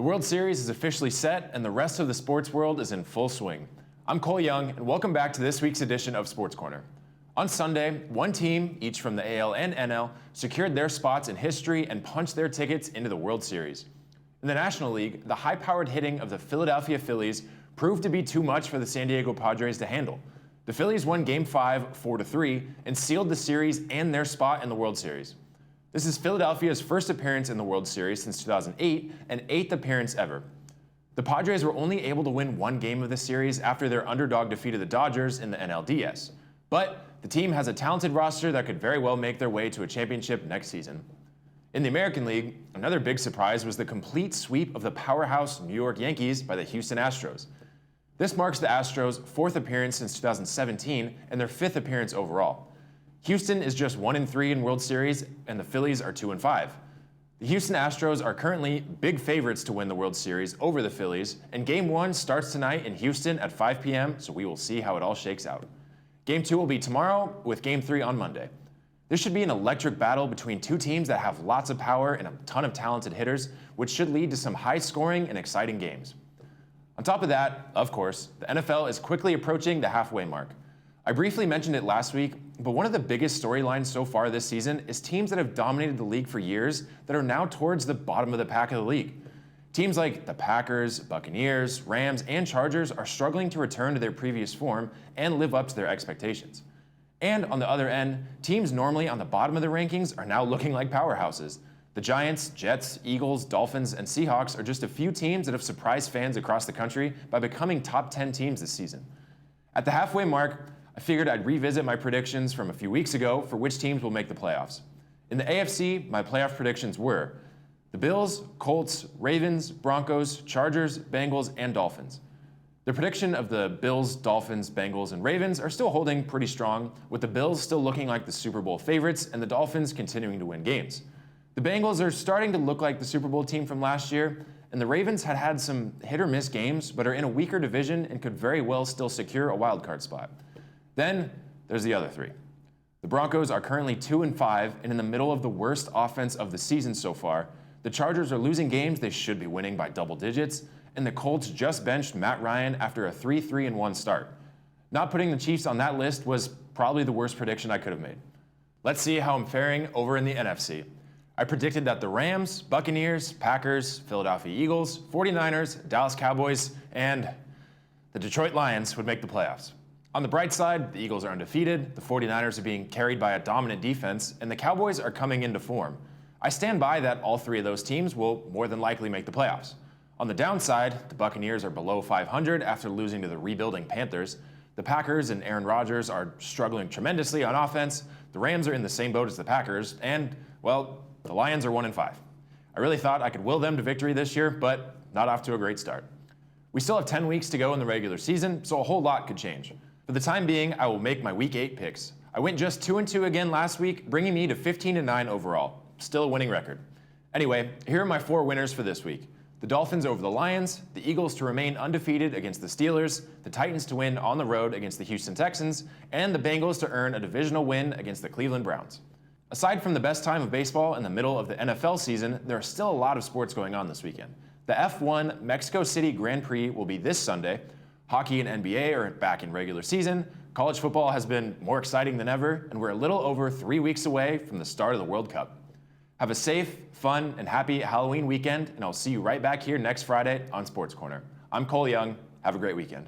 The World Series is officially set, and the rest of the sports world is in full swing. I'm Cole Young, and welcome back to this week's edition of Sports Corner. On Sunday, one team, each from the AL and NL, secured their spots in history and punched their tickets into the World Series. In the National League, the high-powered hitting of the Philadelphia Phillies proved to be too much for the San Diego Padres to handle. The Phillies won Game 5 4-3 and sealed the series and their spot in the World Series. This is Philadelphia's first appearance in the World Series since 2008 and 8th appearance ever. The Padres were only able to win one game of the series after their underdog defeated the Dodgers in the NLDS. But the team has a talented roster that could very well make their way to a championship next season. In the American League, another big surprise was the complete sweep of the powerhouse New York Yankees by the Houston Astros. This marks the Astros' fourth appearance since 2017 and their fifth appearance overall. Houston is just 1-3 in World Series, and the Phillies are 2-5. The Houston Astros are currently big favorites to win the World Series over the Phillies, and Game 1 starts tonight in Houston at 5 p.m., so we will see how it all shakes out. Game 2 will be tomorrow, with Game 3 on Monday. This should be an electric battle between two teams that have lots of power and a ton of talented hitters, which should lead to some high-scoring and exciting games. On top of that, of course, the NFL is quickly approaching the halfway mark. I briefly mentioned it last week, but one of the biggest storylines so far this season is teams that have dominated the league for years that are now towards the bottom of the pack of the league. Teams like the Packers, Buccaneers, Rams, and Chargers are struggling to return to their previous form and live up to their expectations. And on the other end, teams normally on the bottom of the rankings are now looking like powerhouses. The Giants, Jets, Eagles, Dolphins, and Seahawks are just a few teams that have surprised fans across the country by becoming top 10 teams this season. At the halfway mark, I figured I'd revisit my predictions from a few weeks ago for which teams will make the playoffs. In the AFC, my playoff predictions were the Bills, Colts, Ravens, Broncos, Chargers, Bengals, and Dolphins. The prediction of the Bills, Dolphins, Bengals, and Ravens are still holding pretty strong, with the Bills still looking like the Super Bowl favorites and the Dolphins continuing to win games. The Bengals are starting to look like the Super Bowl team from last year, and the Ravens had some hit-or-miss games, but are in a weaker division and could very well still secure a wildcard spot. Then there's the other three. The Broncos are currently 2-5 and in the middle of the worst offense of the season so far. The Chargers are losing games they should be winning by double digits, and the Colts just benched Matt Ryan after a 3-3-1 start. Not putting the Chiefs on that list was probably the worst prediction I could have made. Let's see how I'm faring over in the NFC. I predicted that the Rams, Buccaneers, Packers, Philadelphia Eagles, 49ers, Dallas Cowboys, and the Detroit Lions would make the playoffs. On the bright side, the Eagles are undefeated, the 49ers are being carried by a dominant defense, and the Cowboys are coming into form. I stand by that all three of those teams will more than likely make the playoffs. On the downside, the Buccaneers are below 500 after losing to the rebuilding Panthers. The Packers and Aaron Rodgers are struggling tremendously on offense. The Rams are in the same boat as the Packers, and, well, the Lions are 1-5. I really thought I could will them to victory this year, but not off to a great start. We still have 10 weeks to go in the regular season, so a whole lot could change. For the time being, I will make my Week 8 picks. I went just 2-2 again last week, bringing me to 15-9 overall. Still a winning record. Anyway, here are my four winners for this week. The Dolphins over the Lions, the Eagles to remain undefeated against the Steelers, the Titans to win on the road against the Houston Texans, and the Bengals to earn a divisional win against the Cleveland Browns. Aside from the best time of baseball in the middle of the NFL season, there are still a lot of sports going on this weekend. The F1 Mexico City Grand Prix will be this Sunday. Hockey and NBA are back in regular season. College football has been more exciting than ever, and we're a little over 3 weeks away from the start of the World Cup. Have a safe, fun, and happy Halloween weekend, and I'll see you right back here next Friday on Sports Corner. I'm Cole Young. Have a great weekend.